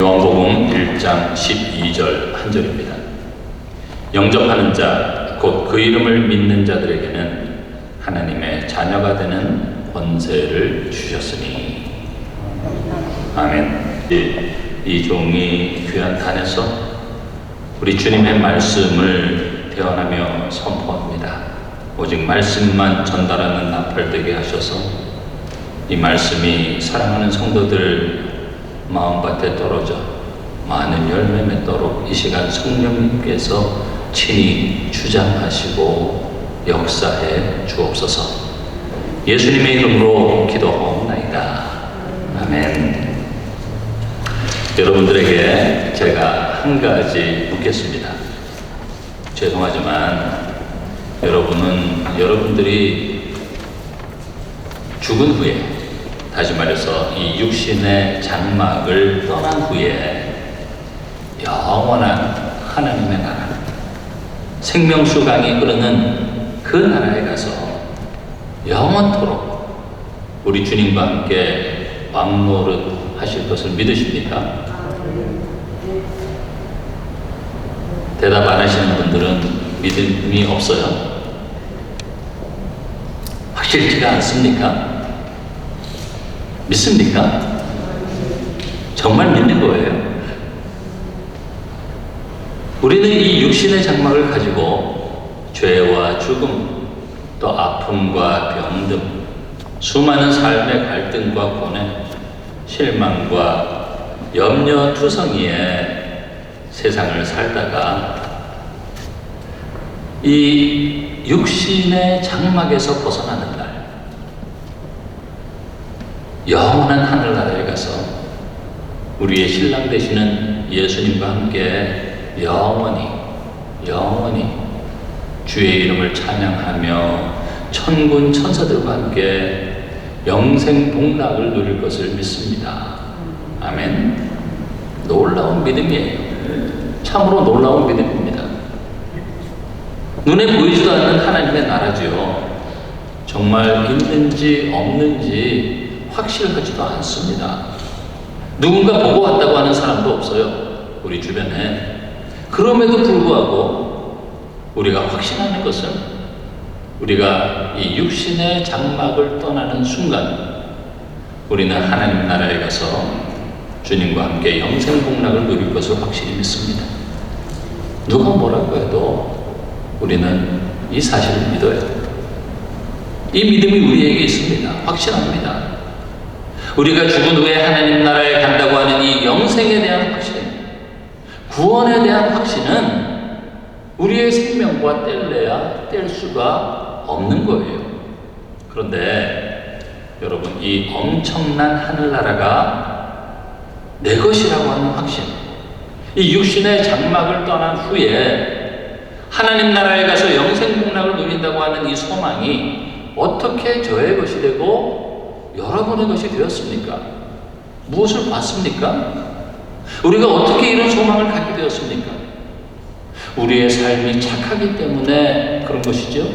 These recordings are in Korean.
요한복음 1장 12절 한 절입니다. 영접하는 자, 곧 그 이름을 믿는 자들에게는 하나님의 자녀가 되는 권세를 주셨으니. 아멘. 이 종이 귀한 단에서 우리 주님의 말씀을 대언하며 선포합니다. 오직 말씀만 전달하는 나팔 되게 하셔서 이 말씀이 사랑하는 성도들 마음밭에 떨어져 많은 열매 맺도록 이 시간 성령님께서 친히 주장하시고 역사해 주옵소서. 예수님의 이름으로 기도하옵나이다. 아멘. 여러분들에게 제가 한 가지 묻겠습니다. 죄송하지만 여러분들이 죽은 후에, 다시 말해서 이 육신의 장막을 떠난 후에 영원한 하나님의 나라, 생명수강이 흐르는 그 나라에 가서 영원토록 우리 주님과 함께 왕노릇 하실 것을 믿으십니까? 대답 안 하시는 분들은 믿음이 없어요? 확실치가 않습니까? 믿습니까? 정말 믿는 거예요. 우리는 이 육신의 장막을 가지고 죄와 죽음, 또 아픔과 병 등 수많은 삶의 갈등과 고뇌, 실망과 염려투성이의 세상을 살다가 이 육신의 장막에서 벗어나는 날, 영원한 하늘나라에 가서 우리의 신랑 되시는 예수님과 함께 영원히 주의 이름을 찬양하며 천군 천사들과 함께 영생 복락을 누릴 것을 믿습니다. 아멘. 놀라운 믿음이에요. 참으로 놀라운 믿음입니다. 눈에 보이지도 않는 하나님의 나라지요. 정말 있는지 없는지 확실하지도 않습니다. 누군가 보고 왔다고 하는 사람도 없어요, 우리 주변에. 그럼에도 불구하고 우리가 확신하는 것은 우리가 이 육신의 장막을 떠나는 순간 우리는 하나님 나라에 가서 주님과 함께 영생복락을 누릴 것을 확실히 믿습니다. 누가 뭐라고 해도 우리는 이 사실을 믿어요. 이 믿음이 우리에게 있습니다. 확신합니다. 우리가 죽은 후에 하나님 나라에 간다고 하는 이 영생에 대한 확신, 구원에 대한 확신은 우리의 생명과 뗄래야 뗄 수가 없는 거예요. 그런데 여러분, 이 엄청난 하늘나라가 내 것이라고 하는 확신, 이 육신의 장막을 떠난 후에 하나님 나라에 가서 영생복락을 누린다고 하는 이 소망이 어떻게 저의 것이 되고 여러분의 것이 되었습니까? 무엇을 봤습니까? 우리가 어떻게 이런 소망을 갖게 되었습니까? 우리의 삶이 착하기 때문에 그런 것이죠?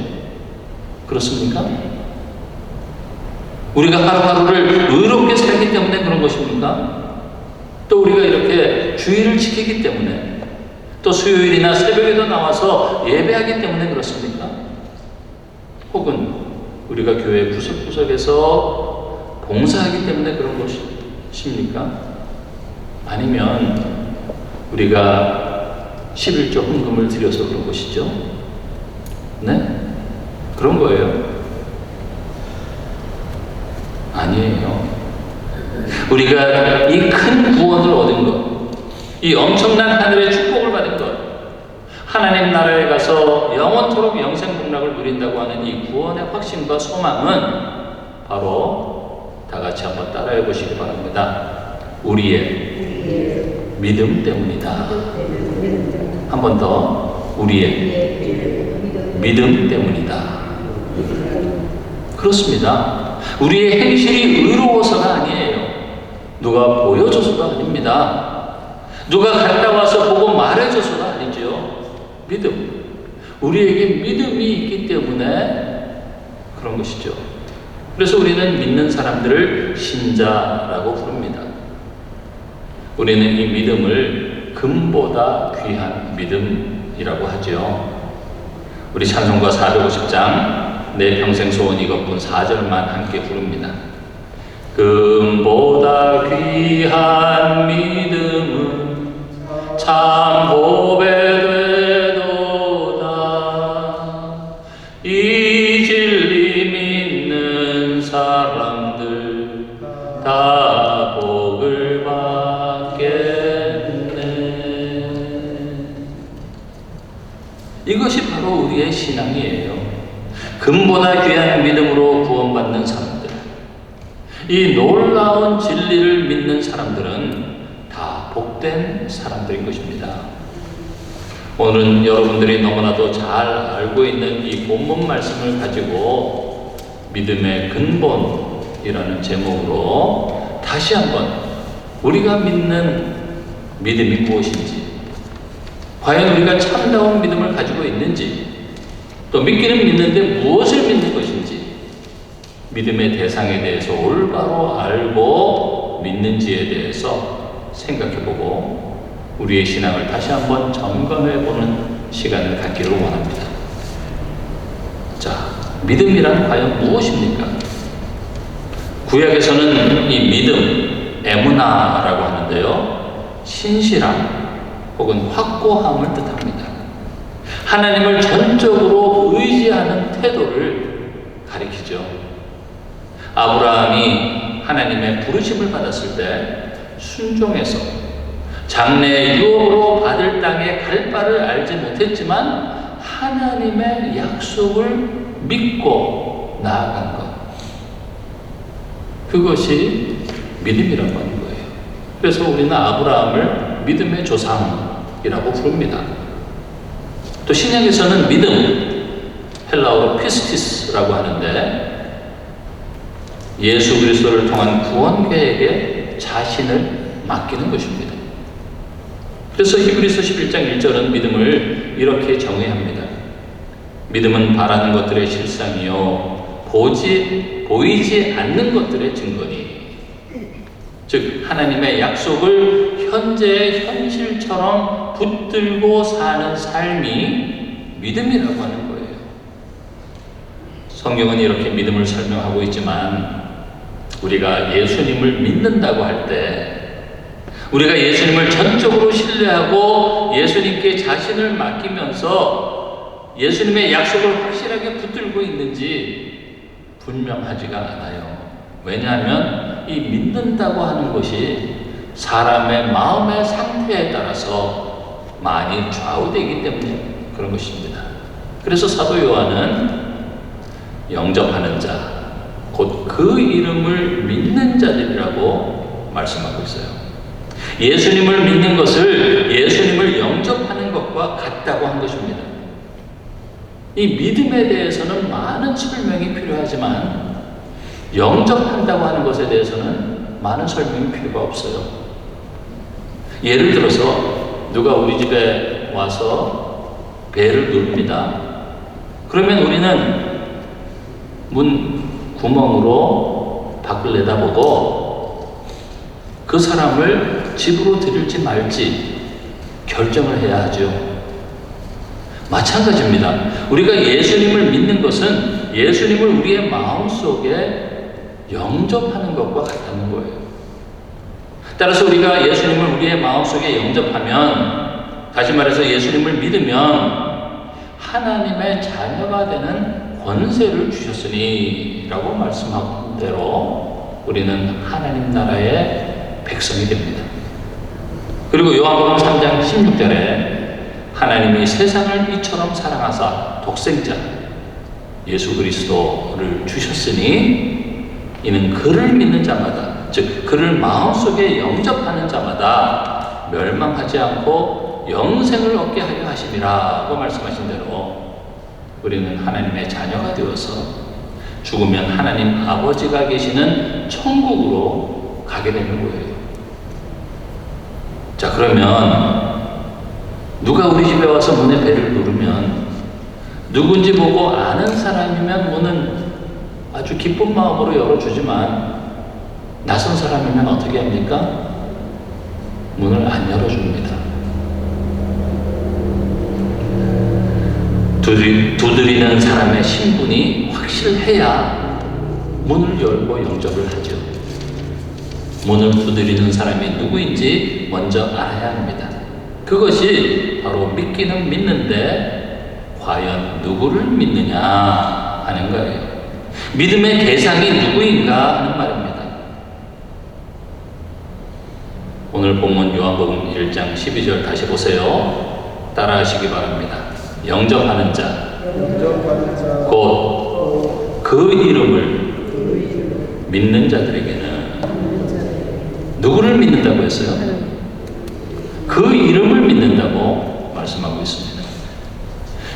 그렇습니까? 우리가 하루하루를 의롭게 살기 때문에 그런 것입니까? 또 우리가 이렇게 주의를 지키기 때문에, 또 수요일이나 새벽에도 나와서 예배하기 때문에 그렇습니까? 혹은 우리가 교회 구석구석에서 봉사하기 때문에 그런 것입니까? 아니면 우리가 11조 헌금을 드려서 그런 것이죠? 네? 그런 거예요? 아니에요. 우리가 이 큰 구원을 얻은 것, 이 엄청난 하늘의 축복을 받은 것, 하나님 나라에 가서 영원토록 영생복락을 누린다고 하는 이 구원의 확신과 소망은 바로 다 같이 한번 따라해 보시기 바랍니다. 우리의 믿음 때문이다. 한 번 더. 우리의 믿음 때문이다. 그렇습니다. 우리의 행실이 의로워서가 아니에요. 누가 보여줘서가 아닙니다. 누가 갔다 와서 보고 말해줘서가 아니죠. 믿음. 우리에게 믿음이 있기 때문에 그런 것이죠. 그래서 우리는 믿는 사람들을 신자라고 부릅니다. 우리는 이 믿음을 금보다 귀한 믿음이라고 하죠. 우리 찬송가 450장 내 평생 소원 이것뿐 4절만 함께 부릅니다. 금보다 귀한 믿음은 참 보배되도다. 이 진리 믿는 사람들 다 복을 받겠네. 이것이 바로 우리의 신앙이에요. 금보다 귀한 믿음으로 구원받는 사람들, 이 놀라운 진리를 믿는 사람들은 다 복된 사람들인 것입니다. 오늘은 여러분들이 너무나도 잘 알고 있는 이 본문 말씀을 가지고 믿음의 근본이라는 제목으로 다시 한번 우리가 믿는 믿음이 무엇인지, 과연 우리가 참다운 믿음을 가지고 있는지, 또 믿기는 믿는데 무엇을 믿는 것인지, 믿음의 대상에 대해서 올바로 알고 믿는지에 대해서 생각해보고 우리의 신앙을 다시 한번 점검해보는 시간을 갖기를 원합니다. 자, 믿음이란 과연 무엇입니까? 구약에서는 이 믿음, 에무나라고 하는데요, 신실함 혹은 확고함을 뜻합니다. 하나님을 전적으로 의지하는 태도를 가리키죠. 아브라함이 하나님의 부르심을 받았을 때 순종해서 장래 유업으로 받을 땅에 갈 바를 알지 못했지만 하나님의 약속을 믿고 나아간 것, 그것이 믿음이라고 하는 거예요. 그래서 우리는 아브라함을 믿음의 조상이라고 부릅니다. 또 신약에서는 믿음, 헬라어로 피스티스라고 하는데 예수 그리스도를 통한 구원 계획에 자신을 맡기는 것입니다. 그래서 히브리서 11장 1절은 믿음을 이렇게 정의합니다. 믿음은 바라는 것들의 실상이요 보이지 않는 것들의 증거니, 즉 하나님의 약속을 현재의 현실처럼 붙들고 사는 삶이 믿음이라고 하는 거예요. 성경은 이렇게 믿음을 설명하고 있지만 우리가 예수님을 믿는다고 할 때, 우리가 예수님을 전적으로 신뢰하고 예수님께 자신을 맡기면서 예수님의 약속을 확실하게 붙들고 있는지 분명하지가 않아요. 왜냐하면 이 믿는다고 하는 것이 사람의 마음의 상태에 따라서 많이 좌우되기 때문에 그런 것입니다. 그래서 사도 요한은 영접하는 자, 곧 그 이름을 믿는 자들이라고 말씀하고 있어요. 예수님을 믿는 것을 예수님을 영접하는 것과 같다고 한 것입니다. 이 믿음에 대해서는 많은 설명이 필요하지만 영접한다고 하는 것에 대해서는 많은 설명이 필요가 없어요. 예를 들어서 누가 우리 집에 와서 배를 누릅니다. 그러면 우리는 문 구멍으로 밖을 내다보고 그 사람을 집으로 들일지 말지 결정을 해야 하죠. 마찬가지입니다. 우리가 예수님을 믿는 것은 예수님을 우리의 마음속에 영접하는 것과 같다는 거예요. 따라서 우리가 예수님을 우리의 마음속에 영접하면, 다시 말해서 예수님을 믿으면 하나님의 자녀가 되는 권세를 주셨으니 라고 말씀한 대로 우리는 하나님 나라의 백성이 됩니다. 그리고 요한복음 3장 16절에 하나님이 세상을 이처럼 사랑하사 독생자 예수 그리스도를 주셨으니 이는 그를 믿는 자마다, 즉 그를 마음속에 영접하는 자마다 멸망하지 않고 영생을 얻게 하려 하심이라고 말씀하신 대로 우리는 하나님의 자녀가 되어서 죽으면 하나님 아버지가 계시는 천국으로 가게 되는 거예요. 자, 그러면 누가 우리 집에 와서 문에 배를 누르면 누군지 보고 아는 사람이면 문은 아주 기쁜 마음으로 열어주지만 낯선 사람이면 어떻게 합니까? 문을 안 열어줍니다. 두드리는 사람의 신분이 확실해야 문을 열고 영접을 하죠. 문을 두드리는 사람이 누구인지 먼저 알아야 합니다. 그것이 바로 믿기는 믿는데 과연 누구를 믿느냐 하는 거예요. 믿음의 대상이 누구인가 하는 말입니다. 오늘 본문 요한복음 1장 12절 다시 보세요. 따라하시기 바랍니다. 영접하는 자, 곧 그 이름을 믿는 자들에게는 누구를 믿는다고 했어요? 그 이름을 믿는다고 말씀하고 있습니다.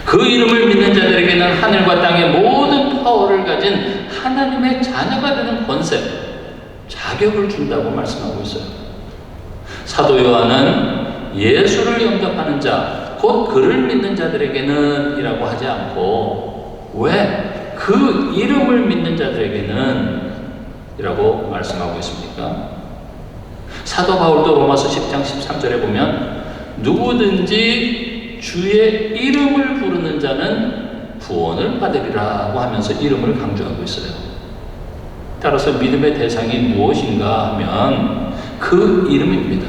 그 이름을 믿는 자들에게는 하늘과 땅의 모든 파워를 가진 하나님의 자녀가 되는 권세, 자격을 준다고 말씀하고 있어요. 사도 요한은 예수를 영접하는 자, 곧 그를 믿는 자들에게는 이라고 하지 않고 왜 그 이름을 믿는 자들에게는 이라고 말씀하고 있습니까? 사도 바울도 로마서 10장 13절에 보면 누구든지 주의 이름을 부르는 자는 구원을 받으리라고 하면서 이름을 강조하고 있어요. 따라서 믿음의 대상이 무엇인가 하면 그 이름입니다.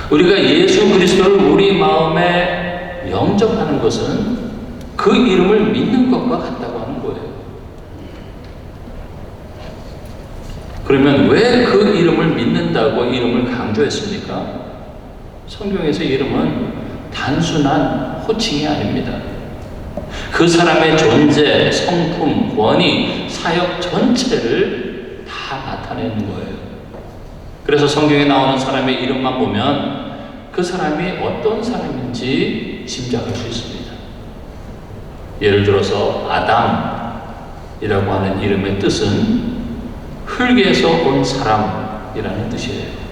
우리가 예수 그리스도를 우리 마음에 영접하는 것은 그 이름을 믿는 것과 같다고 하는 거예요. 그러면 왜 그 이름을 믿는다고 이름을 강조했습니까? 성경에서 이름은 단순한 호칭이 아닙니다. 그 사람의 존재, 성품, 권위, 사역 전체를 다 나타내는 거예요. 그래서 성경에 나오는 사람의 이름만 보면 그 사람이 어떤 사람인지 짐작할 수 있습니다. 예를 들어서 아담이라고 하는 이름의 뜻은 흙에서 온 사람이라는 뜻이에요.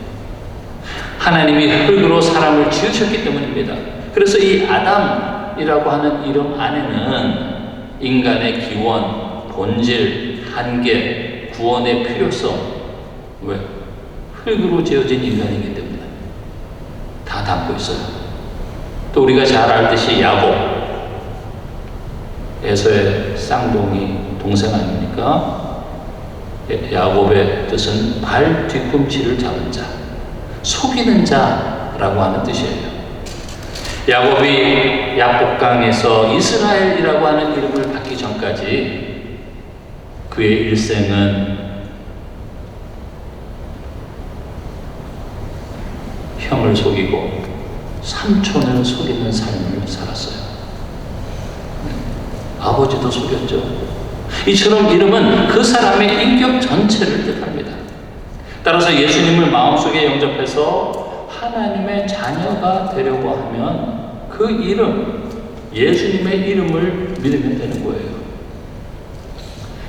하나님이 흙으로 사람을 지으셨기 때문입니다. 그래서 이 아담이라고 하는 이름 안에는 인간의 기원, 본질, 한계, 구원의 필요성, 왜? 흙으로 지어진 인간이기 때문에 다 담고 있어요. 또 우리가 잘 알듯이 야곱, 에서의 쌍둥이 동생 아닙니까? 야곱의 뜻은 발 뒤꿈치를 잡은 자, 속이는 자라고 하는 뜻이에요. 야곱이 야복강에서 이스라엘이라고 하는 이름을 받기 전까지 그의 일생은 형을 속이고 삼촌을 속이는 삶을 살았어요. 아버지도 속였죠. 이처럼 이름은 그 사람의 인격 전체를 뜻합니다. 따라서 예수님을 마음속에 영접해서 하나님의 자녀가 되려고 하면 그 이름, 예수님의 이름을 믿으면 되는 거예요.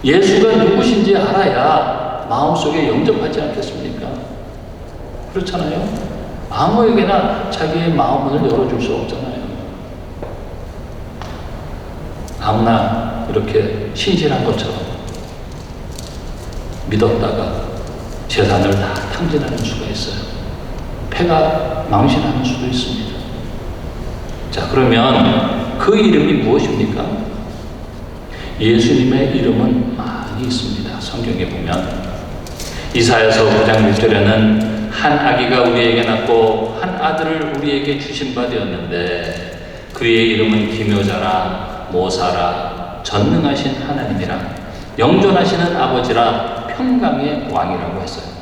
예수가 누구신지 알아야 마음속에 영접하지 않겠습니까? 그렇잖아요. 아무에게나 자기의 마음을 열어줄 수 없잖아요. 아무나 이렇게 신실한 것처럼 믿었다가 재산을 다 탕진하는 수가 있어요. 패가 망신하는 수도 있습니다. 자, 그러면 그 이름이 무엇입니까? 예수님의 이름은 많이 있습니다. 성경에 보면 이사야서 9장 6절에는 한 아기가 우리에게 낳고 한 아들을 우리에게 주신 바 되었는데 그의 이름은 기묘자라 모사라 전능하신 하나님이라 영존하시는 아버지라 평강의 왕이라고 했어요.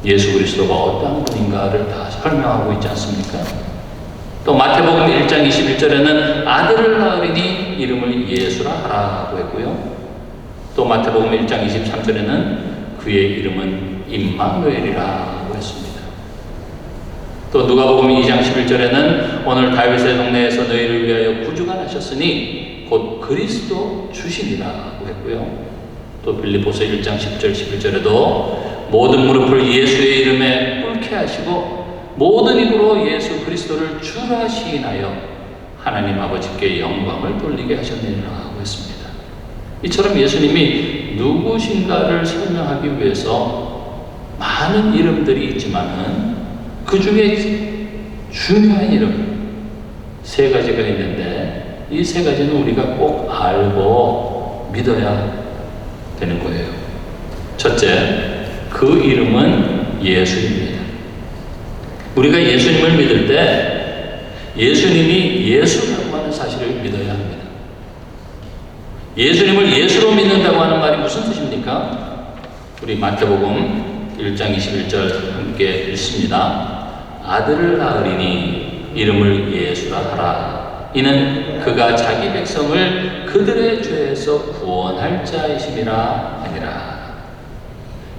예수 그리스도가 어떠한 분인가를 다 설명하고 있지 않습니까? 또 마태복음 1장 21절에는 아들을 낳으리니 이름을 예수라 하라고 했고요. 또 마태복음 1장 23절에는 그의 이름은 임마누엘이라고 했습니다. 또 누가복음 2장 11절에는 오늘 다윗의 동네에서 너희를 위하여 구주가 나셨으니 곧 그리스도 주시니라고 했고요. 또 빌립보서 1장 10절 11절에도 모든 무릎을 예수의 이름에 꿇게 하시고 모든 입으로 예수 그리스도를 주라 시인하여 하나님 아버지께 영광을 돌리게 하셨느니라고 했습니다. 이처럼 예수님이 누구신가를 설명하기 위해서 많은 이름들이 있지만은 그 중에 중요한 이름 세 가지가 있는데 이 세 가지는 우리가 꼭 알고 믿어야 되는 거예요. 첫째, 그 이름은 예수입니다. 우리가 예수님을 믿을 때 예수님이 예수라고 하는 사실을 믿어야 합니다. 예수님을 예수로 믿는다고 하는 말이 무슨 뜻입니까? 우리 마태복음 1장 21절 함께 읽습니다. 아들을 낳으리니 이름을 예수라 하라. 이는 그가 자기 백성을 그들의 죄에서 구원할 자이심이라 하니라.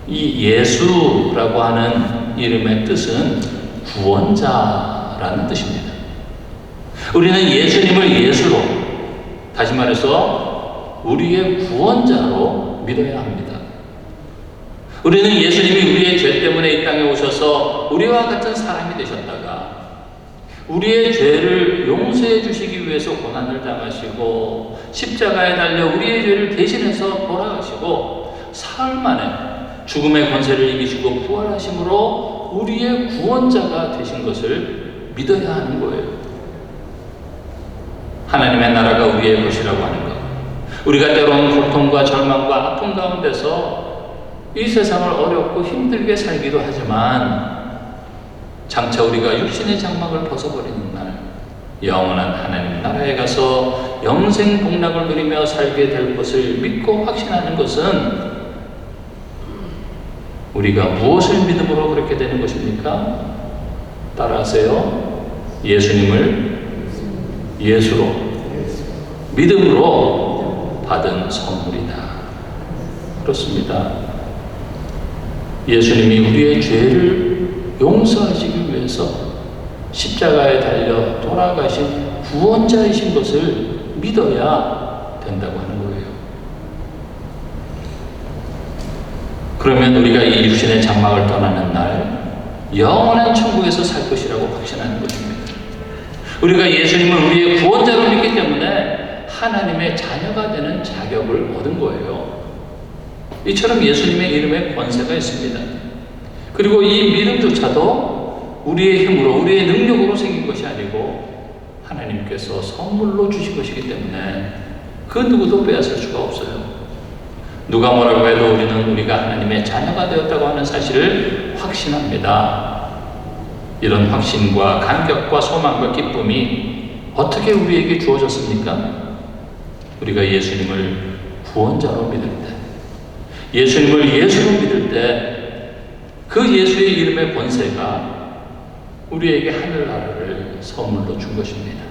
이 예수라고 하는 이름의 뜻은 구원자라는 뜻입니다. 우리는 예수님을 예수로, 다시 말해서 우리의 구원자로 믿어야 합니다. 우리는 예수님이 우리의 죄 때문에 이 땅에 오셔서 우리와 같은 사람이 되셨다가 우리의 죄를 용서해 주시기 위해서 고난을 당하시고 십자가에 달려 우리의 죄를 대신해서 돌아가시고 사흘 만에 죽음의 권세를 이기시고 부활하심으로 우리의 구원자가 되신 것을 믿어야 하는 거예요. 하나님의 나라가 우리의 것이라고 하는 것. 우리가 때로는 고통과 절망과 아픔 가운데서 이 세상을 어렵고 힘들게 살기도 하지만 장차 우리가 육신의 장막을 벗어버리는 날 영원한 하나님 나라에 가서 영생 복락을 누리며 살게 될 것을 믿고 확신하는 것은 우리가 무엇을 믿음으로 그렇게 되는 것입니까? 따라하세요. 예수님을 예수로 믿음으로 받은 선물이다. 그렇습니다. 예수님이 우리의 죄를 용서하시기 위해서 십자가에 달려 돌아가신 구원자이신 것을 믿어야 된다고 하는 거예요. 그러면 우리가 이 육신의 장막을 떠나는 날 영원한 천국에서 살 것이라고 확신하는 것입니다. 우리가 예수님을 우리의 구원자로 믿기 때문에 하나님의 자녀가 되는 자격을 얻은 거예요. 이처럼 예수님의 이름에 권세가 있습니다. 그리고 이 믿음조차도 우리의 힘으로 우리의 능력으로 생긴 것이 아니고 하나님께서 선물로 주신 것이기 때문에 그 누구도 빼앗을 수가 없어요. 누가 뭐라고 해도 우리는 우리가 하나님의 자녀가 되었다고 하는 사실을 확신합니다. 이런 확신과 감격과 소망과 기쁨이 어떻게 우리에게 주어졌습니까? 우리가 예수님을 구원자로 믿을 때, 예수님을 예수로 믿을 때 그 예수의 이름의 권세가 우리에게 하늘나라를 선물로 준 것입니다.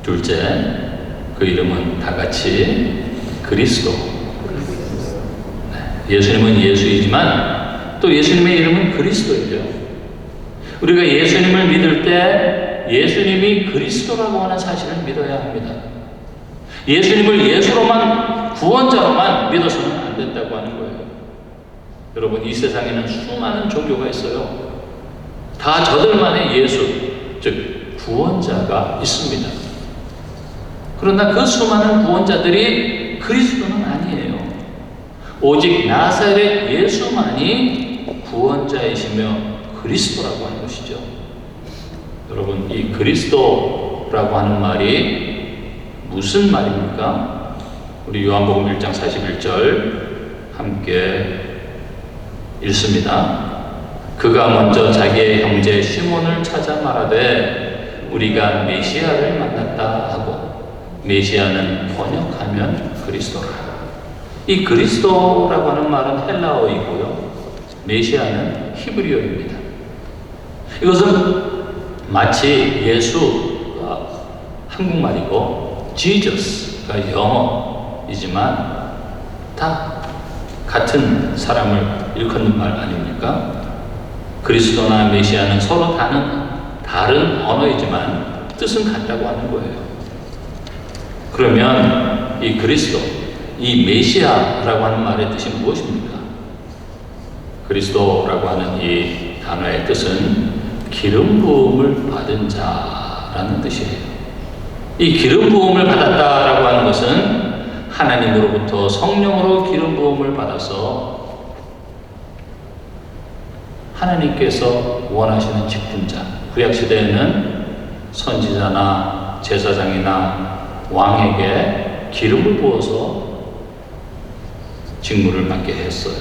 둘째, 그 이름은 다 같이 그리스도. 예수님은 예수이지만 또 예수님의 이름은 그리스도이죠. 우리가 예수님을 믿을 때 예수님이 그리스도라고 하는 사실을 믿어야 합니다. 예수님을 예수로만, 구원자로만 믿어서는 안 된다고 하는 거예요. 여러분, 이 세상에는 수많은 종교가 있어요. 다 저들만의 예수, 즉 구원자가 있습니다. 그러나 그 수많은 구원자들이 그리스도는 아니에요. 오직 나사렛 예수만이 구원자이시며 그리스도라고 하는 것이죠. 여러분, 이 그리스도라고 하는 말이 무슨 말입니까? 우리 요한복음 1장 41절 함께 읽습니다. 그가 먼저 자기의 형제 시몬을 찾아 말하되 우리가 메시아를 만났다 하고, 메시아는 번역하면 그리스도라. 이 그리스도라고 하는 말은 헬라어이고요, 메시아는 히브리어입니다. 이것은 마치 예수가 한국말이고 지저스가 영어이지만 다 같은 사람을 일컫는 말 아닙니까? 그리스도나 메시아는 서로 다른 언어이지만 뜻은 같다고 하는 거예요. 그러면 이 그리스도, 이 메시아라고 하는 말의 뜻이 무엇입니까? 그리스도라고 하는 이 단어의 뜻은 기름 부음을 받은 자라는 뜻이에요. 이 기름 부음을 받았다라고 하는 것은 하나님으로부터 성령으로 기름 부음을 받아서 하나님께서 원하시는 직분자, 구약시대에는 선지자나 제사장이나 왕에게 기름을 부어서 직무를 맡게 했어요.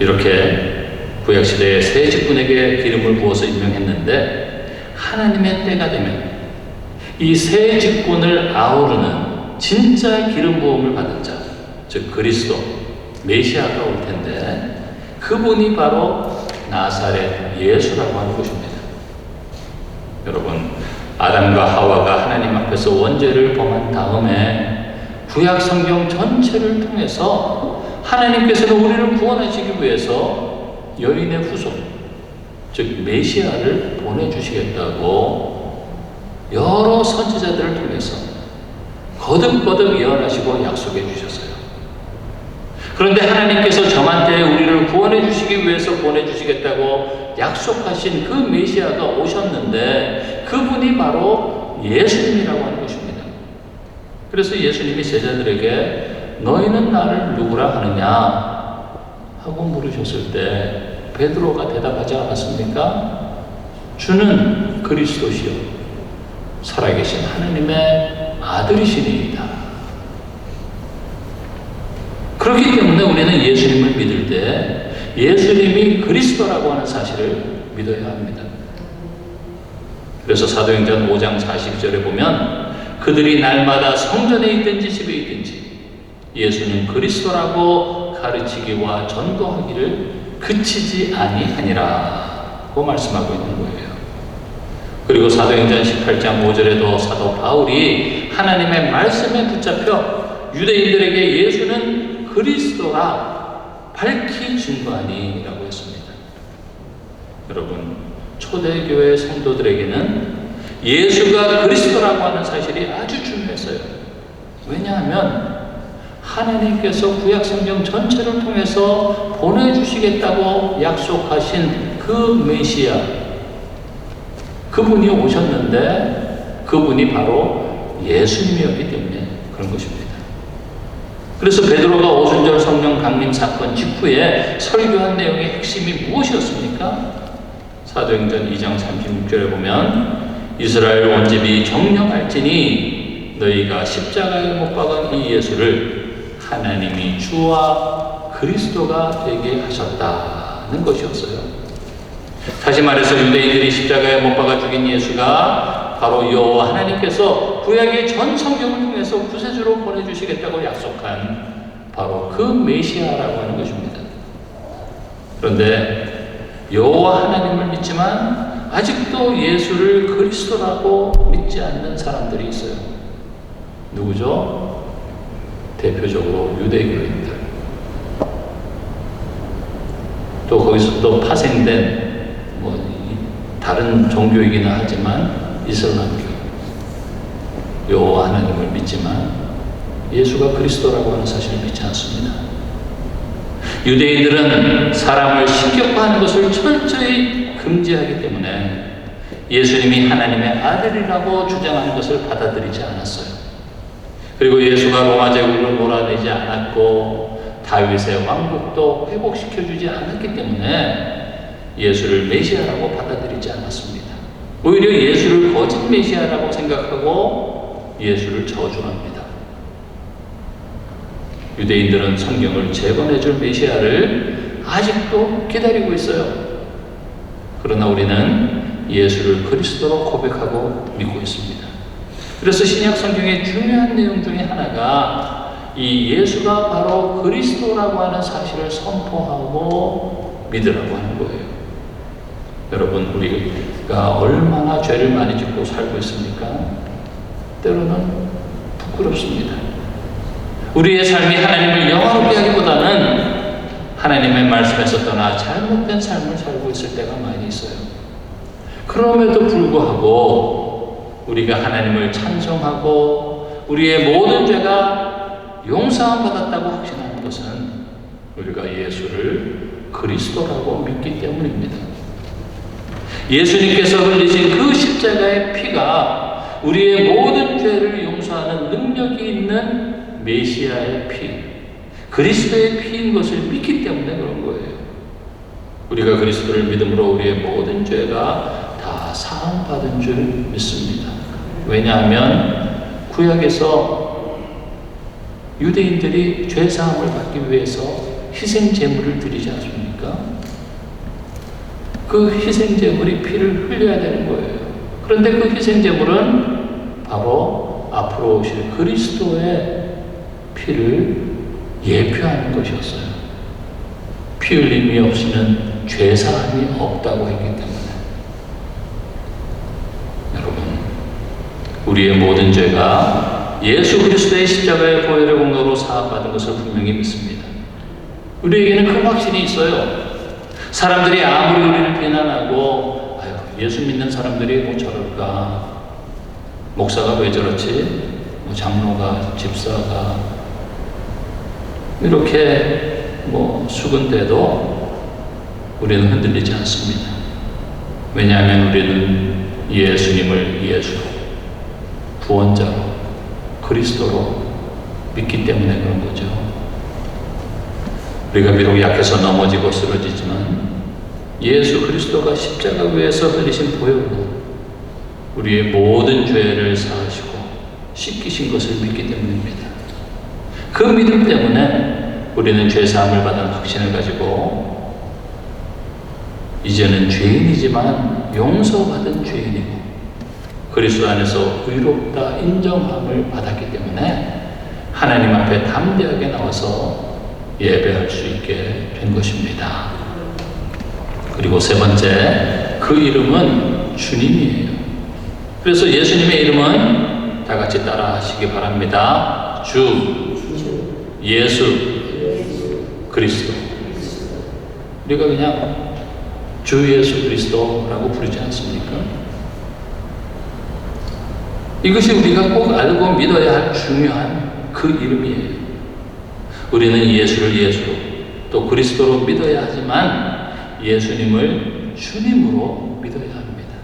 이렇게 구약시대에 새 직분에게 기름을 부어서 임명했는데, 하나님의 때가 되면 이 새 직분을 아우르는 진짜 기름 부음을 받은 자, 즉 그리스도 메시아가 올 텐데, 그분이 바로 나사렛 예수라고 하는 것입니다. 여러분, 아담과 하와가 하나님 앞에서 원죄를 범한 다음에 구약 성경 전체를 통해서 하나님께서는 우리를 구원하시기 위해서 여인의 후손, 즉 메시아를 보내주시겠다고 여러 선지자들을 통해서 거듭거듭 예언하시고 약속해 주셨어요. 그런데 하나님께서 정한 때에 우리를 구원해 주시기 위해서 보내주시겠다고 약속하신 그 메시아가 오셨는데, 그분이 바로 예수님이라고 하는 것입니다. 그래서 예수님이 제자들에게 너희는 나를 누구라 하느냐 하고 물으셨을 때 베드로가 대답하지 않았습니까? 주는 그리스도시요 살아계신 하나님의 아들이시니이다. 그렇기 때문에 우리는 예수님을 믿을 때 예수님이 그리스도라고 하는 사실을 믿어야 합니다. 그래서 사도행전 5장 40절에 보면 그들이 날마다 성전에 있든지 집에 있든지 예수는 그리스도라고 가르치기와 전도하기를 그치지 아니하니라고 말씀하고 있는 거예요. 그리고 사도행전 18장 5절에도 사도 바울이 하나님의 말씀에 붙잡혀 유대인들에게 예수는 그리스도라 밝히 증거하니라고 했습니다. 여러분, 초대교회 성도들에게는 예수가 그리스도라고 하는 사실이 아주 중요했어요. 왜냐하면 하나님께서 구약 성경 전체를 통해서 보내주시겠다고 약속하신 그 메시아, 그분이 오셨는데 그분이 바로 예수님이었기 때문에 그런 것입니다. 그래서 베드로가 오순절 성령 강림 사건 직후에 설교한 내용의 핵심이 무엇이었습니까? 사도행전 2장 36절에 보면 이스라엘 온 집이 정령할지니 너희가 십자가에 못 박은 이 예수를 하나님이 주와 그리스도가 되게 하셨다는 것이었어요. 다시 말해서 유대인들이 십자가에 못 박아 죽인 예수가 바로 여호와 하나님께서 구약의 전 성경을 통해서 구세주로 보내주시겠다고 약속한 바로 그 메시아라고 하는 것입니다. 그런데 여호와 하나님을 믿지만 아직도 예수를 그리스도라고 믿지 않는 사람들이 있어요. 누구죠? 대표적으로 유대교인들. 또 거기서 또 파생된 다른 종교이기는 하지만 이슬람교. 여호와 하나님을 믿지만 예수가 그리스도라고 하는 사실을 믿지 않습니다. 유대인들은 사람을 신격화하는 것을 철저히 금지하기 때문에 예수님이 하나님의 아들이라고 주장하는 것을 받아들이지 않았어요. 그리고 예수가 로마 제국을 몰아내지 않았고 다윗의 왕국도 회복시켜주지 않았기 때문에 예수를 메시아라고 받아들이지 않았습니다. 오히려 예수를 거짓 메시아라고 생각하고 예수를 저주합니다. 유대인들은 성경을 재건해줄 메시아를 아직도 기다리고 있어요. 그러나 우리는 예수를 그리스도로 고백하고 믿고 있습니다. 그래서 신약 성경의 중요한 내용 중에 하나가 이 예수가 바로 그리스도라고 하는 사실을 선포하고 믿으라고 하는 거예요. 여러분, 우리가 얼마나 죄를 많이 짓고 살고 있습니까? 때로는 부끄럽습니다. 우리의 삶이 하나님을 영화롭게 하기보다는 하나님의 말씀에서 떠나 잘못된 삶을 살고 있을 때가 많이 있어요. 그럼에도 불구하고 우리가 하나님을 찬송하고 우리의 모든 죄가 용서함 받았다고 확신하는 것은 우리가 예수를 그리스도라고 믿기 때문입니다. 예수님께서 흘리신 그 십자가의 피가 우리의 모든 죄를 용서하고 용서하는 능력이 있는 메시아의 피, 그리스도의 피인 것을 믿기 때문에 그런 거예요. 우리가 그리스도를 믿음으로 우리의 모든 죄가 다 사함받은 줄 믿습니다. 왜냐하면 구약에서 유대인들이 죄사함을 받기 위해서 희생 제물을 드리지 않습니까? 그 희생 제물이 피를 흘려야 되는 거예요. 그런데 그 희생 제물은 바로 앞으로 오실 그리스도의 피를 예표하는 것이었어요. 피 흘림이 없이는 죄사함이 없다고 했기 때문에. 여러분, 우리의 모든 죄가 예수 그리스도의 십자가의 보혈의 공로로 사함받은 것을 분명히 믿습니다. 우리에게는 큰 확신이 있어요. 사람들이 아무리 우리를 비난하고 예수 믿는 사람들이 뭐 저럴까, 목사가 왜 저렇지, 뭐 장로가, 집사가 이렇게 뭐 수군대도 우리는 흔들리지 않습니다. 왜냐하면 우리는 예수님을 예수로, 구원자로, 그리스도로 믿기 때문에 그런 거죠. 우리가 비록 약해서 넘어지고 쓰러지지만 예수 그리스도가 십자가 위에서 흘리신 보혈로 우리의 모든 죄를 사하시고 씻기신 것을 믿기 때문입니다. 그 믿음 때문에 우리는 죄사함을 받은 확신을 가지고 이제는 죄인이지만 용서받은 죄인이고 그리스도 안에서 의롭다 인정함을 받았기 때문에 하나님 앞에 담대하게 나와서 예배할 수 있게 된 것입니다. 그리고 세 번째, 그 이름은 주님이에요. 그래서 예수님의 이름은 다 같이 따라 하시기 바랍니다. 주, 예수, 그리스도. 우리가 그냥 주 예수 그리스도라고 부르지 않습니까? 이것이 우리가 꼭 알고 믿어야 할 중요한 그 이름이에요. 우리는 예수를 예수로 또 그리스도로 믿어야 하지만 예수님을 주님으로 믿어야 합니다.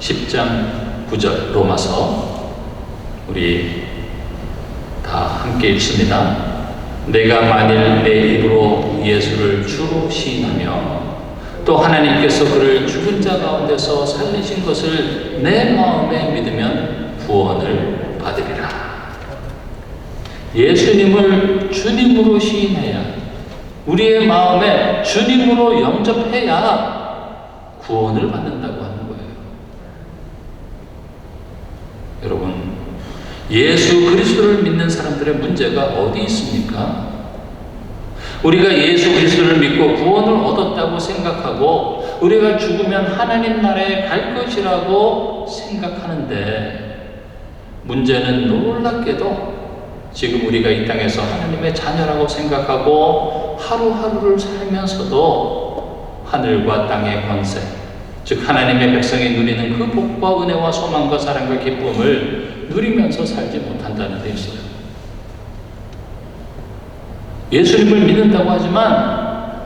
10장 9절 로마서 우리 다 함께 읽습니다. 내가 만일 내 입으로 예수를 주로 시인하며 또 하나님께서 그를 죽은 자 가운데서 살리신 것을 내 마음에 믿으면 구원을 받으리라. 예수님을 주님으로 시인해야, 우리의 마음에 주님으로 영접해야 구원을 받는다고 하는 거예요. 여러분, 예수 그리스도를 믿는 사람들의 문제가 어디 있습니까? 우리가 예수 그리스도를 믿고 구원을 얻었다고 생각하고 우리가 죽으면 하나님 나라에 갈 것이라고 생각하는데, 문제는 놀랍게도 지금 우리가 이 땅에서 하나님의 자녀라고 생각하고 하루하루를 살면서도 하늘과 땅의 권세, 즉 하나님의 백성이 누리는 그 복과 은혜와 소망과 사랑과 기쁨을 누리면서 살지 못한다는 데 있어요. 예수님을 믿는다고 하지만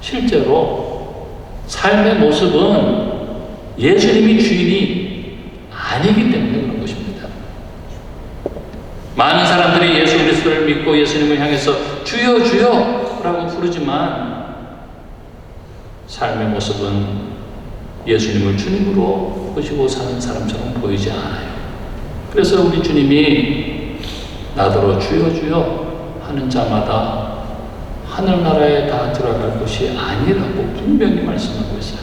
실제로 삶의 모습은 예수님이 주인이 아니기 때문에 그런 것입니다. 많은 사람들이 예수 그리스도를 믿고 예수님을 향해서 주여 주여 라고 부르지만 삶의 모습은 예수님을 주님으로 모시고 사는 사람처럼 보이지 않아요. 그래서 우리 주님이 나더러 주여 주여 하는 자마다 하늘나라에 다 들어갈 것이 아니라고 분명히 말씀하고 있어요.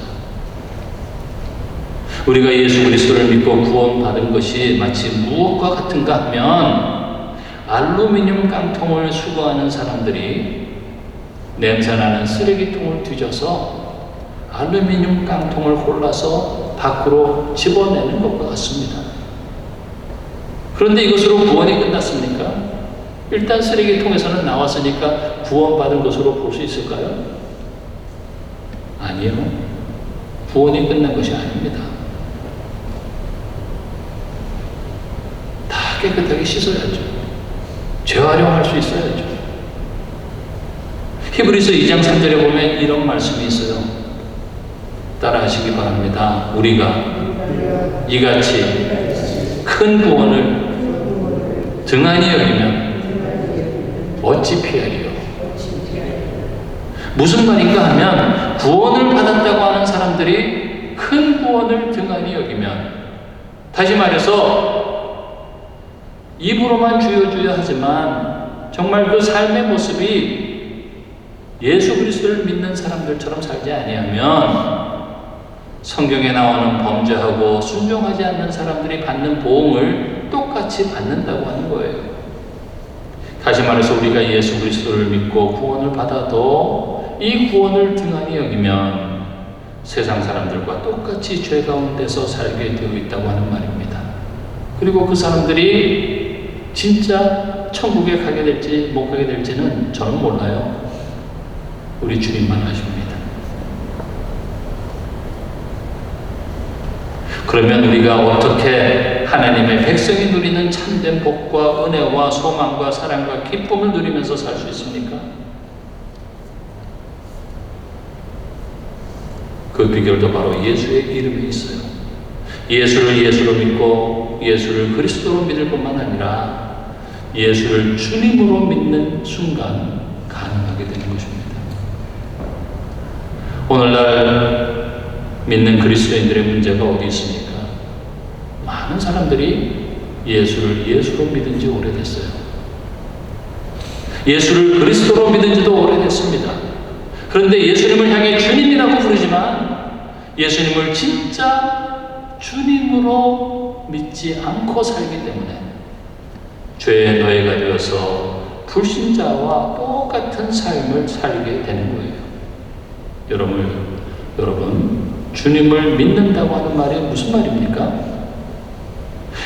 우리가 예수 그리스도를 믿고 구원받은 것이 마치 무엇과 같은가 하면 알루미늄 깡통을 수거하는 사람들이 냄새나는 쓰레기통을 뒤져서 알루미늄 깡통을 골라서 밖으로 집어내는 것과 같습니다. 그런데 이것으로 구원이 끝났습니까? 일단 쓰레기통에서는 나왔으니까 구원받은 것으로 볼 수 있을까요? 아니요. 구원이 끝난 것이 아닙니다. 다 깨끗하게 씻어야죠. 재활용할 수 있어야죠. 히브리서 2장 3절에 보면 이런 말씀이 있어요. 따라 하시기 바랍니다. 우리가 이같이 큰 구원을 등한히 여기면 어찌 피하리요. 무슨 말인가 하면 구원을 받았다고 하는 사람들이 큰 구원을 등한히 여기면, 다시 말해서 입으로만 주여 주여 하지만 정말 그 삶의 모습이 예수 그리스도를 믿는 사람들처럼 살지 아니하면 성경에 나오는 범죄하고 순종하지 않는 사람들이 받는 보응을 똑같이 받는다고 하는 거예요. 다시 말해서 우리가 예수 그리스도를 믿고 구원을 받아도 이 구원을 등한히 여기면 세상 사람들과 똑같이 죄 가운데서 살게 되어 있다고 하는 말입니다. 그리고 그 사람들이 진짜 천국에 가게 될지 못 가게 될지는 저는 몰라요. 우리 주님만 아십니다. 그러면 우리가 어떻게 하나님의 백성이 누리는 참된 복과 은혜와 소망과 사랑과 기쁨을 누리면서 살 수 있습니까? 그 비결도 바로 예수의 이름에 있어요. 예수를 예수로 믿고 예수를 그리스도로 믿을 뿐만 아니라 예수를 주님으로 믿는 순간 가능하게 되는 것입니다. 오늘날 믿는 그리스도인들의 문제가 어디 있습니까? 많은 사람들이 예수를 예수로 믿은 지 오래됐어요. 예수를 그리스도로 믿은 지도 오래됐습니다. 그런데 예수님을 향해 주님이라고 부르지만 예수님을 진짜 주님으로 믿지 않고 살기 때문에 죄의 노예가 되어서 불신자와 똑같은 삶을 살게 되는 거예요. 여러분, 주님을 믿는다고 하는 말이 무슨 말입니까?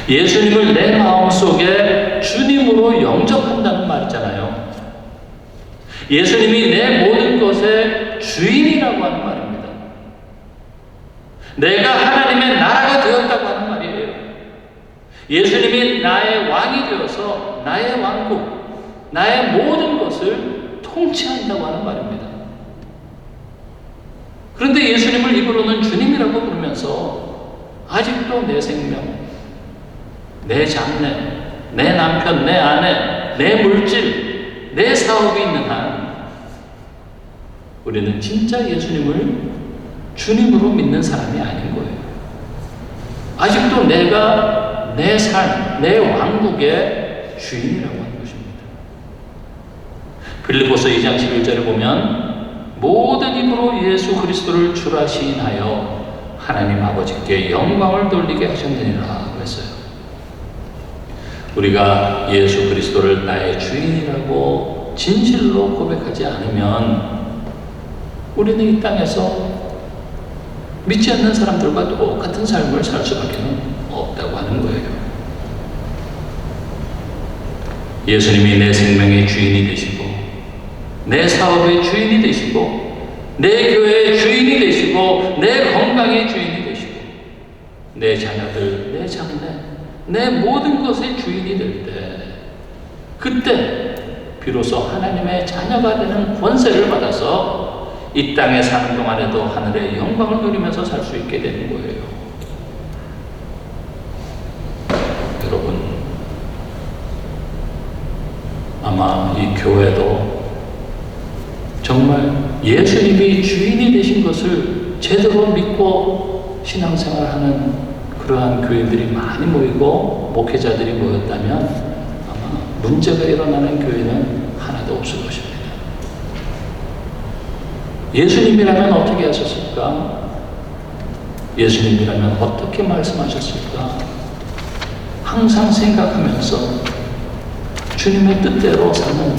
예수님을 내 마음속에 주님으로 영접한다는 말이잖아요. 예수님이 내 모든 것의 주인이라고 하는 말입니다. 내가 하나님의 나라가 되었다고 하는 말이에요. 예수님이 나의 왕이 되어서 나의 왕국, 나의 모든 것을 통치한다고 하는 말입니다. 그런데 예수님을 입으로는 주님이라고 부르면서 아직도 내 생명, 내 장래, 내 남편, 내 아내, 내 물질, 내 사업이 있는 한 우리는 진짜 예수님을 주님으로 믿는 사람이 아닌 거예요. 아직도 내가 내 삶, 내 왕국의 주인이라고 하는 것입니다. 빌립보서 2장 11절에 보면 모든 입으로 예수 그리스도를 주라 시인하여 하나님 아버지께 영광을 돌리게 하셨느니라 그랬어요. 우리가 예수 그리스도를 나의 주인이라고 진실로 고백하지 않으면 우리는 이 땅에서 믿지 않는 사람들과 똑같은 삶을 살 수밖에 없다고 하는 거예요. 예수님이 내 생명의 주인이 되시고 내 사업의 주인이 되시고 내 교회의 주인이 되시고 내 건강의 주인이 되시고 내 자녀들, 내 장래, 내 모든 것의 주인이 될 때 그때 비로소 하나님의 자녀가 되는 권세를 받아서 이 땅에 사는 동안에도 하늘의 영광을 누리면서 살 수 있게 되는 거예요. 여러분, 아마 이 교회도 정말 예수님이 주인이 되신 것을 제대로 믿고 신앙생활하는 그러한 교회들이 많이 모이고 목회자들이 모였다면 아마 문제가 일어나는 교회는 하나도 없을 것입니다. 예수님이라면 어떻게 하셨을까? 예수님이라면 어떻게 말씀하셨을까? 항상 생각하면서 주님의 뜻대로 사는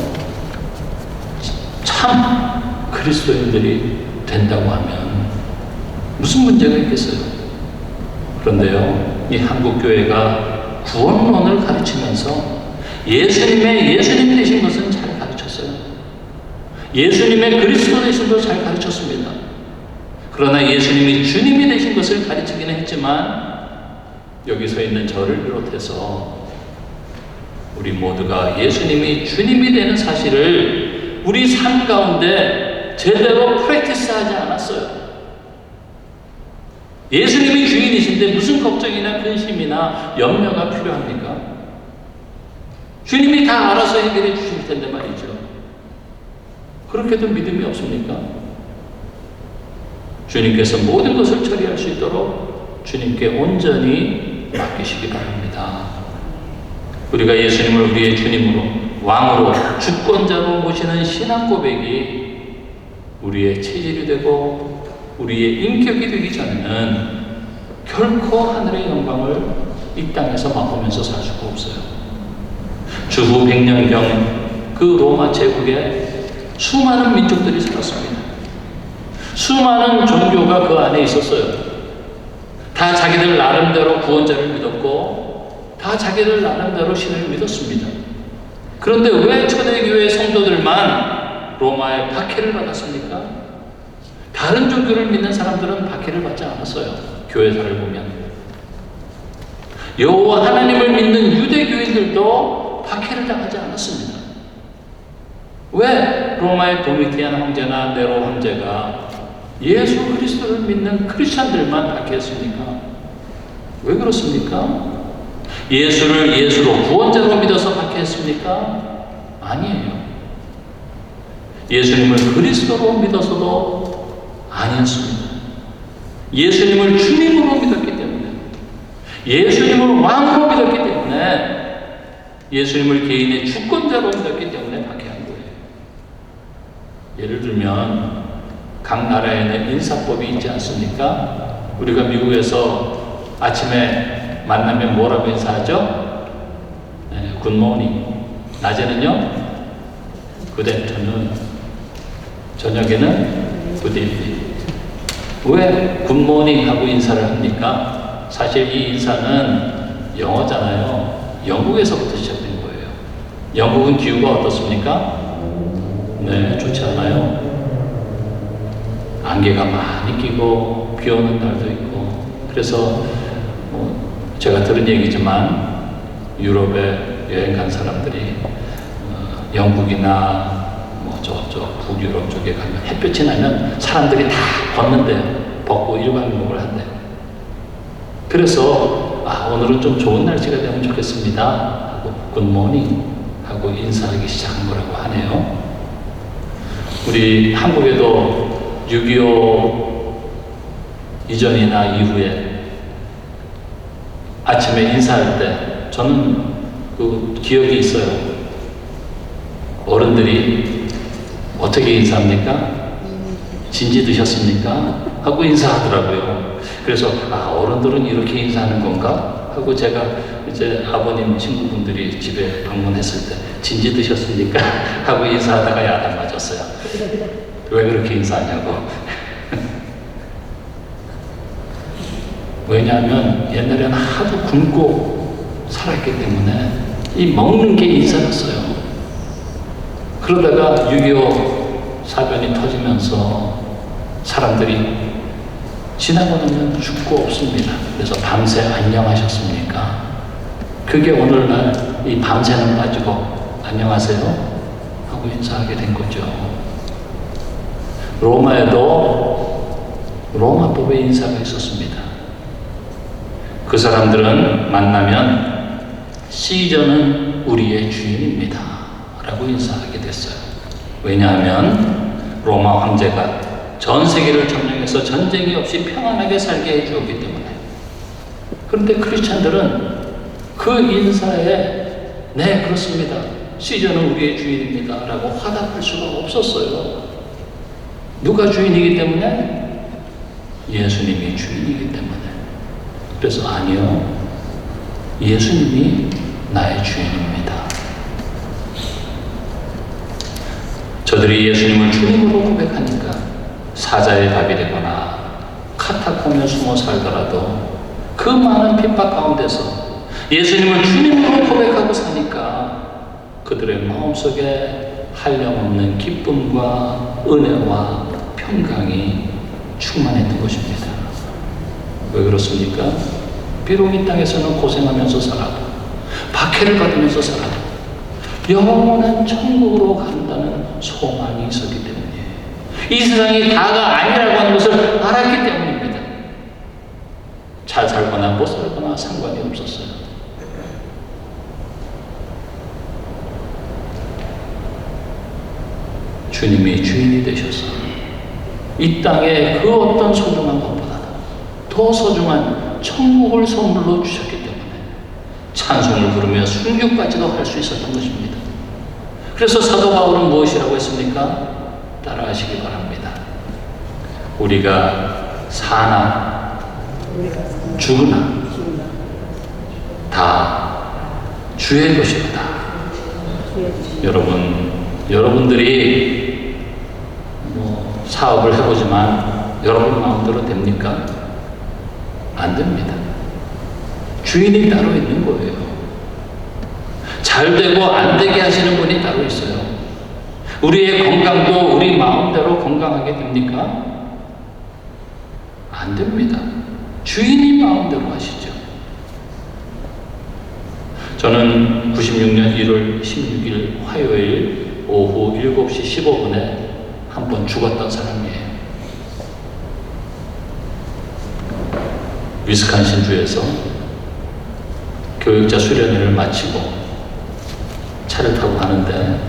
참 그리스도인들이 된다고 하면 무슨 문제가 있겠어요? 그런데요, 이 한국교회가 구원론을 가르치면서 예수님 되신 것은 잘 가르쳤어요. 예수님의 그리스도 되심도 잘 가르쳤습니다. 그러나 예수님이 주님이 되신 것을 가르치기는 했지만 여기 서 있는 저를 비롯해서 우리 모두가 예수님이 주님이 되는 사실을 우리 삶 가운데 제대로 프랙티스하지 않았어요. 예수님이 주인이신데 주님이신데 무슨 걱정이나 근심이나 염려가 필요합니까? 주님이 다 알아서 해결해 주실 텐데 말이죠. 그렇게도 믿음이 없습니까? 주님께서 모든 것을 처리할 수 있도록 주님께 온전히 맡기시기 바랍니다. 우리가 예수님을 우리의 주님으로, 왕으로, 주권자로 모시는 신앙 고백이 우리의 체질이 되고 우리의 인격이 되기 전에는 결코 하늘의 영광을 이 땅에서 맛보면서 살 수가 없어요. 주후 100년경 그 로마 제국에 수많은 민족들이 살았습니다. 수많은 종교가 그 안에 있었어요. 다 자기들 나름대로 구원자를 믿었고 다 자기들 나름대로 신을 믿었습니다. 그런데 왜 초대교회 성도들만 로마의 박해를 받았습니까? 다른 종교를 믿는 사람들은 박해를 받지 않았어요. 교회사를 보면 여호와 하나님을 믿는 유대교인들도 박해를 당하지 않았습니다. 왜 로마의 도미티안 황제나 네로 황제가 예수 그리스도를 믿는 크리스찬들만 박해했습니까? 왜 그렇습니까? 예수를 예수로 구원자로 믿어서 박해했습니까? 아니에요. 예수님을 그리스도로 믿어서도 아니었습니다. 예수님을 주님으로 믿었기 때문에, 예수님을 왕으로 믿었기 때문에, 예수님을 개인의 주권자로 믿었기 때문에 박해한 거예요. 예를 들면 각 나라에는 인사법이 있지 않습니까? 우리가 미국에서 아침에 만나면 뭐라고 인사하죠? 네, 굿모닝. 낮에는요? 굿애프터눈. 저녁에는 굿이브닝. 왜 굿모닝 하고 인사를 합니까? 사실 이 인사는 영어잖아요. 영국에서부터 시작된 거예요. 영국은 기후가 어떻습니까? 네, 좋지 않아요. 안개가 많이 끼고 비 오는 날도 있고. 그래서 제가 들은 얘기지만 유럽에 여행 간 사람들이 영국이나 저쪽 북유럽 쪽에 가면 햇볕이 나면 사람들이 다 걷는데요. 벗고 일광욕을 한대요. 그래서 오늘은 좀 좋은 날씨가 되면 좋겠습니다 하고 굿모닝 하고 인사하기 시작한 거라고 하네요. 우리 한국에도 6.25 이전이나 이후에 아침에 인사할 때 저는 그 기억이 있어요. 어른들이 어떻게 인사합니까? 진지 드셨습니까? 하고 인사하더라고요. 그래서 어른들은 이렇게 인사하는 건가? 하고 제가 이제 아버님 친구분들이 집에 방문했을 때 진지 드셨습니까? 하고 인사하다가 야단 맞았어요. 왜 그렇게 인사하냐고. 왜냐하면 옛날에는 하도 굶고 살았기 때문에 이 먹는 게 인사였어요. 그러다가 6.25 사변이 터지면서 사람들이 지나고 나면 죽고 없습니다. 그래서 밤새 안녕하셨습니까? 그게 오늘날 이 밤새는 빠지고 안녕하세요 하고 인사하게 된 거죠. 로마에도 로마법의 인사가 있었습니다. 그 사람들은 만나면 시저는 우리의 주인입니다 라고 인사하게 됐어요. 왜냐하면 로마 황제가 전 세계를 점령해서 전쟁이 없이 평안하게 살게 해주었기 때문에. 그런데 크리스찬들은 그 인사에 네 그렇습니다, 시저는 우리의 주인입니다 라고 화답할 수가 없었어요. 누가 주인이기 때문에? 예수님이 주인이기 때문에. 그래서 아니요, 예수님이 나의 주인입니다. 저들이 예수님을 주님으로 고백하니까 사자의 답이 되거나 카타콤에 숨어 살더라도 그 많은 핍박 가운데서 예수님을 주님으로 고백하고 사니까 그들의 마음속에 한량없는 기쁨과 은혜와 평강이 충만했던 것입니다. 왜 그렇습니까? 비록 이 땅에서는 고생하면서 살아도, 박해를 받으면서 살아도 영원한 천국으로 간다는 소망이 있었기 때문이에요. 이 세상이 다가 아니라고 하는 것을 알았기 때문입니다. 잘 살거나 못 살거나 상관이 없었어요. 주님이 주인이 되셔서 이 땅에 그 어떤 소중한 것보다 더 소중한 천국을 선물로 주셨기 때문에 찬송을 부르며 순교까지도 할 수 있었던 것입니다. 그래서 사도 바울은 무엇이라고 했습니까? 따라하시기 바랍니다. 우리가 사나 죽으나 다 주의 것이로다. 여러분들이 사업을 해보지만 여러분 마음대로 됩니까? 안 됩니다. 주인이 따로 있는 거예요. 잘 되고 안 되게 하시는 분이 따로 있어요. 우리의 건강도 우리 마음대로 건강하게 됩니까? 안 됩니다. 주인이 마음대로 하시죠. 저는 96년 1월 16일 화요일 오후 7시 15분에 한 번 죽었던 사람이에요. 위스콘신주에서 교육자 수련회를 마치고 차를 타고 가는데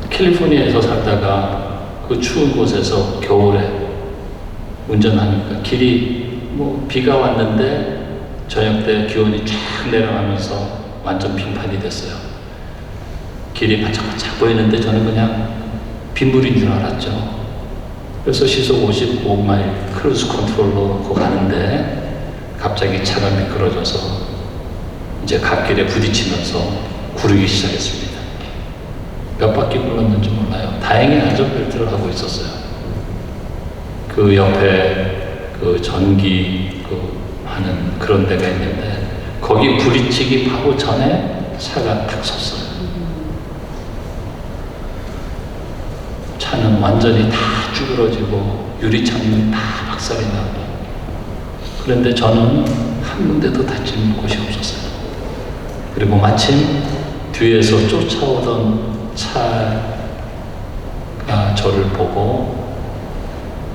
캘리포니아에서 살다가 그 추운 곳에서 겨울에 운전하니까 길이 비가 왔는데 저녁 때 기온이 쫙 내려가면서 완전 빙판이 됐어요. 길이 바짝바짝 보이는데 저는 그냥 빗물인 줄 알았죠. 그래서 시속 55마일 크루즈 컨트롤로 놓고 가는데 갑자기 차가 미끄러져서 이제 갓길에 부딪히면서 구르기 시작했습니다. 몇 바퀴 굴렀는지 몰라요. 다행히 안전벨트를 하고 있었어요. 그 옆에 그 전기 하는 그런 데가 있는데 거기 부딪히기 바로 전에 차가 탁 섰어요. 차는 완전히 다 쭈그러지고 유리창문 다 박살이 나고, 그런데 저는 한 군데도 다친 곳이 없었어요. 그리고 마침 뒤에서 쫓아오던 차가 저를 보고,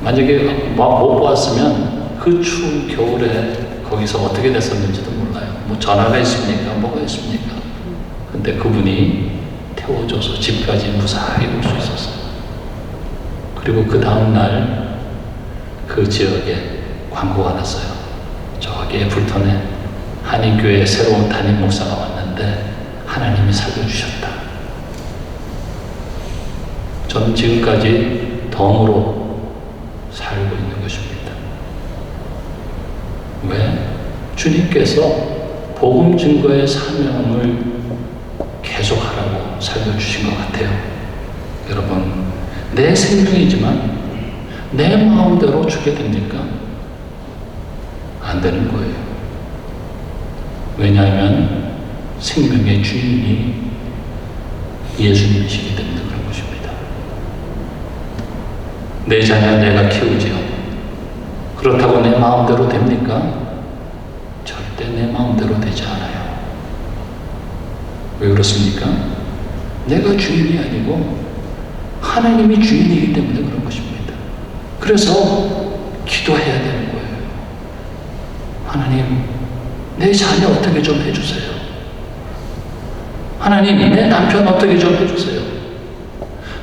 만약에 못 보았으면 그 추운 겨울에 거기서 어떻게 됐었는지도 몰라요. 전화가 있습니까? 뭐가 있습니까? 근데 그분이 태워줘서 집까지 무사히 올 수 있었어요. 그리고 그 다음날 그 지역에 광고가 났어요. 저기 애플턴에 한인교회 새로운 담임 목사가 왔는데 하나님이 살려주셨다. 저는 지금까지 덤으로 살고 있는 것입니다. 왜? 주님께서 복음 증거의 사명을 계속하라고 살려주신 것 같아요. 여러분, 내 생명이지만 내 마음대로 주게 됩니까? 안 되는 거예요. 왜냐하면 생명의 주인이 예수님이시기 때문에 그런 것입니다. 내 자녀 내가 키우지요. 그렇다고 내 마음대로 됩니까? 절대 내 마음대로 되지 않아요. 왜 그렇습니까? 내가 주인이 아니고 하나님이 주인이기 때문에 그런 것입니다. 그래서 기도해야 되는 거예요. 하나님, 내 자녀 어떻게 좀 해주세요. 하나님, 내 남편 어떻게 좀 해주세요.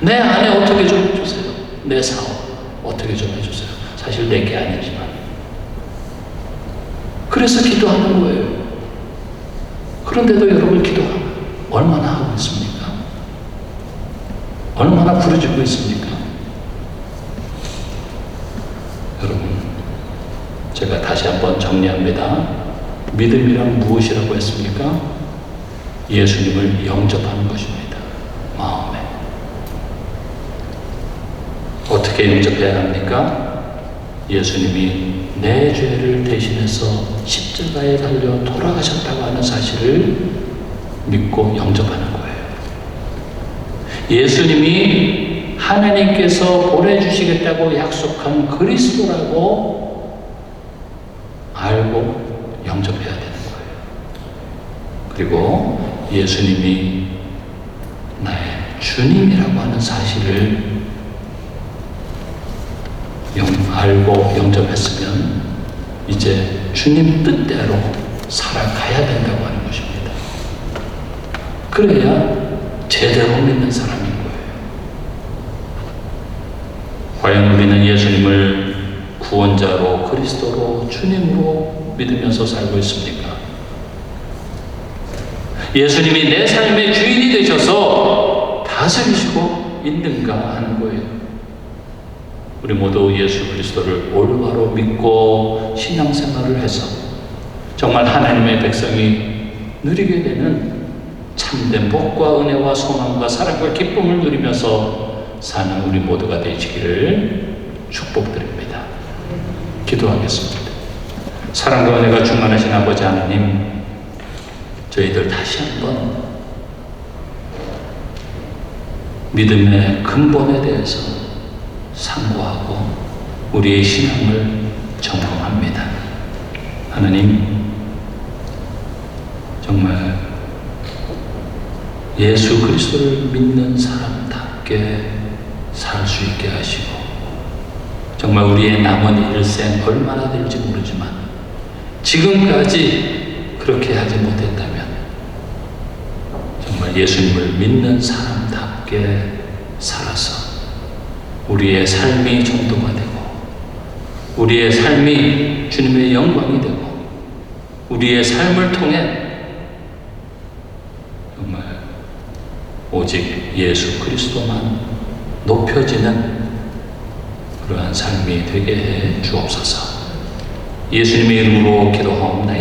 내 아내 어떻게 좀 해주세요. 내 사업 어떻게 좀 해주세요. 사실 내게 아니지만. 그래서 기도하는 거예요. 그런데도 여러분 기도하고 얼마나 하고 있습니까? 얼마나 부르짖고 있습니까? 여러분, 제가 다시 한번 정리합니다. 믿음이란 무엇이라고 했습니까? 예수님을 영접하는 것입니다. 마음에. 어떻게 영접해야 합니까? 예수님이 내 죄를 대신해서 십자가에 달려 돌아가셨다고 하는 사실을 믿고 영접하는 거예요. 예수님이 하나님께서 보내주시겠다고 약속한 그리스도라고 알고 영접해야 되는 거예요. 그리고 예수님이 나의 주님이라고 하는 사실을 알고 영접했으면 이제 주님 뜻대로 살아가야 된다고 하는 것입니다. 그래야 제대로 믿는 사람인 거예요. 과연 우리는 예수님을 구원자로, 그리스도로, 주님으로 믿으면서 살고 있습니까? 예수님이 내 삶의 주인이 되셔서 다스리시고 있는가 하는 거예요. 우리 모두 예수 그리스도를 올바로 믿고 신앙생활을 해서 정말 하나님의 백성이 누리게 되는 참된 복과 은혜와 소망과 사랑과 기쁨을 누리면서 사는 우리 모두가 되시기를 축복드립니다. 기도하겠습니다. 사랑과 은혜가 충만하신 아버지 하나님, 저희들 다시 한번 믿음의 근본에 대해서 상고하고 우리의 신앙을 점검합니다. 하나님, 정말 예수 그리스도를 믿는 사람답게 살 수 있게 하시고, 정말 우리의 남은 일생 얼마나 될지 모르지만 지금까지 그렇게 하지 못했다면 정말 예수님을 믿는 사람답게 살아서 우리의 삶이 전도가 되고 우리의 삶이 주님의 영광이 되고 우리의 삶을 통해 정말 오직 예수 그리스도만 높여지는 그러한 삶이 되게 해 주옵소서. 예수님의 이름으로 기도하옵나이다.